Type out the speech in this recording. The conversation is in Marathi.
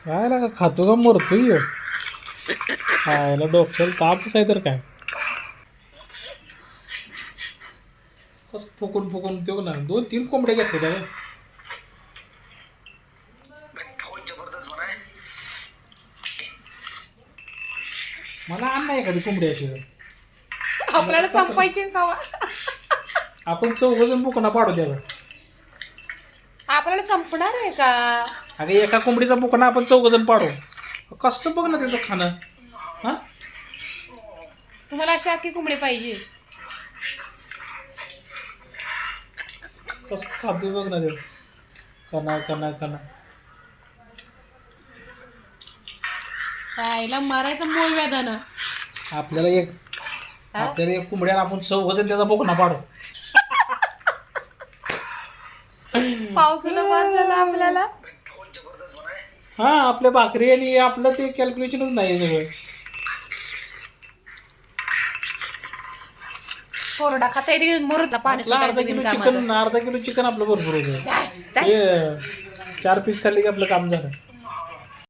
काय लागा खातो का मरतोय ह्यो? खायला डोक्याला तापच आहे तर काय. कस फुकून फुकून देऊ ना 2-3 कोंबड्या घेतल्या त्या. मला आण ना एखादी कोंबडी अशी. आपल्याला संपायची कावा. आपण चौघजण बुकना पाडू त्याला. आपल्याला संपणार आहे का? अगं एका कोंबडीचा बुकना आपण चौघजण पाडू. कसं बघ ना त्याचं खाणं. हा तुम्हाला अशी अख्खी कोंबडी पाहिजे? कसं खातोय बघ ना ते. कना कना कना. खायला मारायचं मूळ व्याधानं. आपल्याला एक कोंबड्याला आपण चौघजण त्याचा बुकना पाडू. पाव किलो भात झाला आपल्याला. हा आपल्या भाकरी आणि आपलं ते कॅल्क्युलेशनच नाही सगळं. कोरडा खाता येते मरून पाणी अर्धा किलो चिकन आपलं भरपूर होतं. 4 पीस खाल्ले की आपलं काम झालं.